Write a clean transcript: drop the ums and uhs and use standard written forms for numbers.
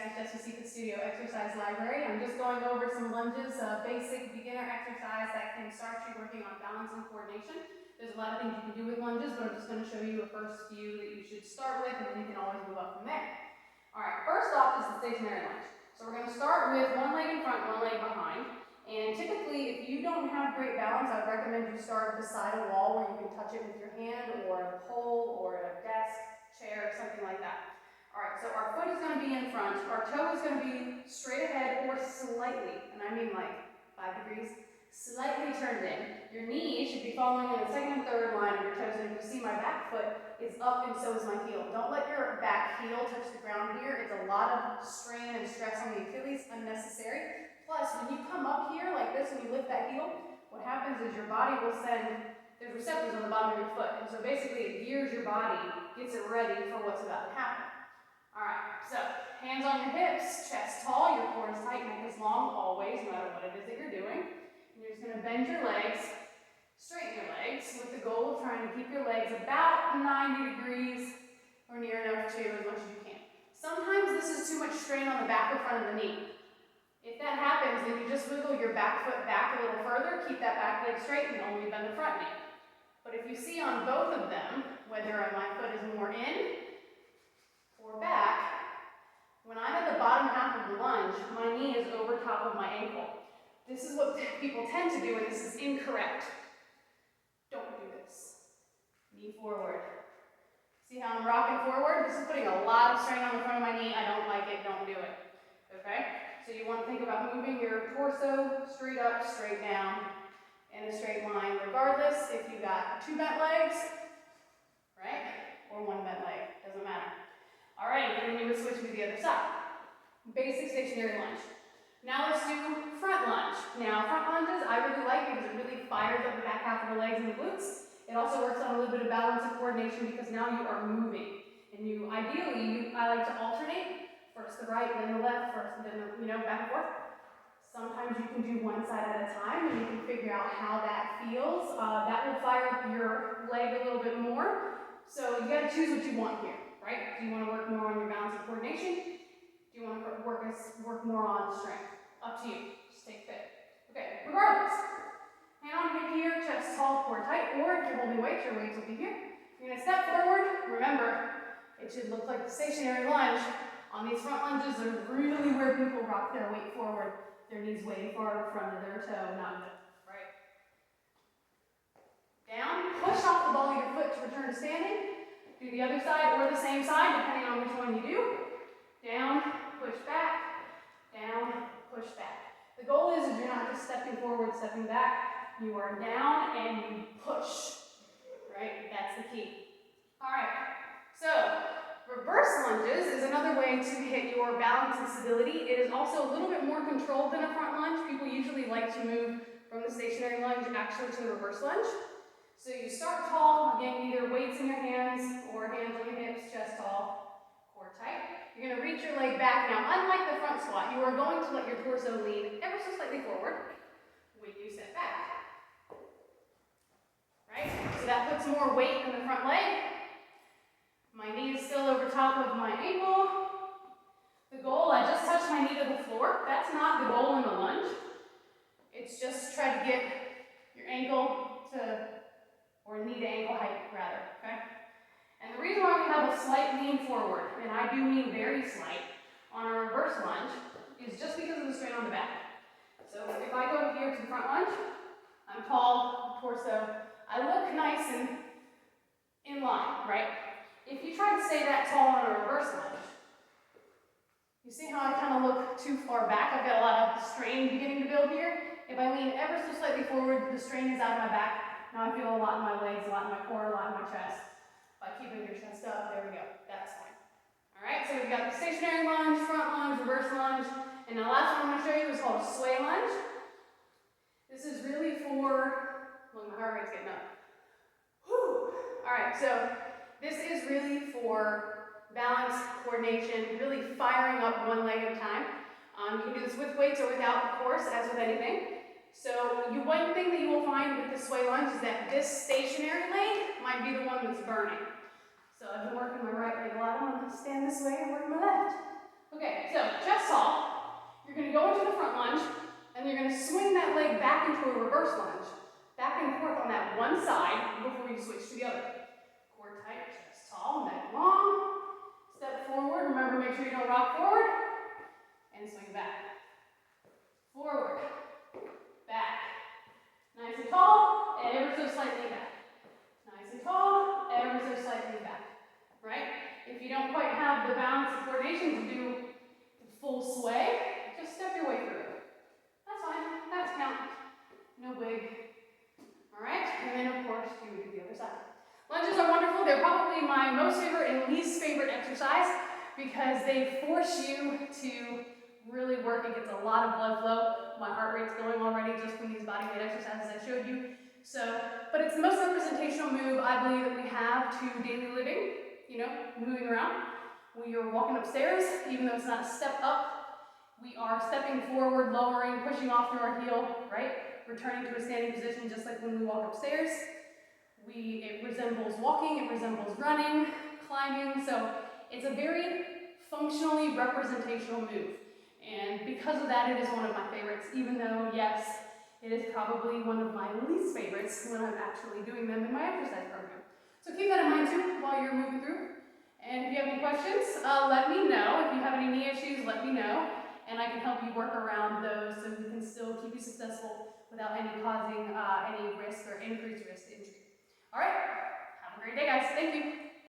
Access to Secret Studio Exercise Library. I'm just going over some lunges, basic beginner exercise that can start you working on balance and coordination. There's a lot of things you can do with lunges, but I'm just going to show you a first few that you should start with, and then you can always move up from there. All right, first off is the stationary lunge. So we're going to start with one leg in front, one leg behind. And typically, if you don't have great balance, I would recommend you start beside a wall where you can touch it with your hand, or a pole, or a desk, chair, something like that. All right, so our foot is going to be in front, our toe is going to be straight ahead or slightly, and I mean like 5 degrees, slightly turned in. Your knee should be following in the second and third line of your toes, and you see my back foot is up and so is my heel. Don't let your back heel touch the ground here. It's a lot of strain and stress on the Achilles, unnecessary. Plus, when you come up here like this and you lift that heel, what happens is your body will send, there's receptors on the bottom of your foot, and so basically it gears your body, gets it ready for what's about to happen. All right, so hands on your hips, chest tall, your core is tight, neck is long, always, no matter what it is that you're doing. And you're just going to bend your legs, straighten your legs, with the goal of trying to keep your legs about 90 degrees or near enough to as much as you can. Sometimes this is too much strain on the back or front of the knee. If that happens, then you just wiggle your back foot back a little further, keep that back leg straight, and only bend the front knee. But if you see on both of them, whether my foot is more in or back, when I'm at the bottom half of the lunge, my knee is over top of my ankle. This is what people tend to do, and this is incorrect. Don't do this. Knee forward. See how I'm rocking forward? This is putting a lot of strain on the front of my knee. I don't like it. Don't do it. Okay? So you want to think about moving your torso straight up, straight down, in a straight line, regardless if you got 2 bent legs, right? Or 1 bent leg. Doesn't matter. All right, and then you would switch to the other side. Basic stationary lunge. Now let's do front lunge. Now, front lunges I really like because it really fires up the back half of the legs and the glutes. It also works on a little bit of balance and coordination because now you are moving. And ideally, I like to alternate, first the right, then the left, first, then the, back and forth. Sometimes you can do one side at a time, and you can figure out how that feels. That will fire up your leg a little bit more. So you got to choose what you want here. Right? Do you want to work more on your balance and coordination? Do you want to work more on strength? Up to you. Just take fit. Okay, regardless. Hand on hip here, chest tall, core tight, or if you're holding weights, your weights will be here. You're going to step forward. Remember, it should look like the stationary lunge. On these front lunges are really where people rock their weight forward. Their knees way far in front of their toe, not middle. Right? Down, push off the ball of your foot to return to standing. Do the other side or the same side, depending on which one you do. Down, push back, down, push back. The goal is you're not just stepping forward, stepping back. You are down and you push, right? That's the key. All right, so reverse lunges is another way to hit your balance and stability. It is also a little bit more controlled than a front lunge. People usually like to move from the stationary lunge actually to the reverse lunge. So you start tall, again, either weights in your hands or hands on your hips, chest tall, core tight. You're going to reach your leg back. Now, unlike the front squat, you are going to let your torso lean ever so slightly forward when you step back. Right? So that puts more weight in the front leg. My knee is still over top of my ankle. The goal, I just touched my knee to the floor. That's not the goal in the lunge. It's just try to get your ankle to, or knee to ankle height rather, okay? And the reason why we have a slight lean forward, and I do mean very slight, on a reverse lunge, is just because of the strain on the back. So if I go here to the front lunge, I'm tall, torso, I look nice and in line, right? If you try to stay that tall on a reverse lunge, you see how I kind of look too far back? I've got a lot of strain beginning to build here. If I lean ever so slightly forward, the strain is out of my back. Now I feel a lot in my legs, a lot in my core, a lot in my chest. By keeping your chest up, there we go. That's fine. All right, so we've got the stationary lunge, front lunge, reverse lunge, and the last one I'm going to show you is called a sway lunge. This is really for, look, my heart rate's getting up. Whew. All right, so this is really for balance, coordination, really firing up one leg at a time. You can do this with weights or without, of course, as with anything. So one thing that you will find with the sway lunge is that this stationary leg might be the one that's burning. So I've been working my right leg a lot. I'm going to stand this way and work my left. Okay, so reverse lunge. Back and forth on that one side before you switch to the other. Core tight, chest tall, neck long. Step forward. Remember, make sure you don't rock forward. And swing back. Forward. Back. Nice and tall, ever so slightly back. Nice and tall, ever so slightly back. Right? If you don't quite have the balance and coordination to do the full sway, just step your way through it. That's fine. That's count. No big. Alright, and then of course you would do the other side. Lunges are wonderful. They're probably my most favorite and least favorite exercise because they force you to really work. It gets a lot of blood flow. My heart rate's going already just from these body weight exercises I showed you. So, but it's the most representational move I believe that we have to daily living, you know, moving around. When you're walking upstairs, even though it's not a step up, we are stepping forward, lowering, pushing off through our heel, right? Returning to a standing position just like when we walk upstairs. It resembles walking, it resembles running, climbing, so it's a very functionally representational move. And because of that, it is one of my favorites, even though, yes, it is probably one of my least favorites when I'm actually doing them in my exercise program. So keep that in mind too while you're moving through. And if you have any questions, let me know. If you have any knee issues, let me know. And I can help you work around those so we can still keep you successful without causing any risk or increased risk to injury. All right, have a great day, guys. Thank you.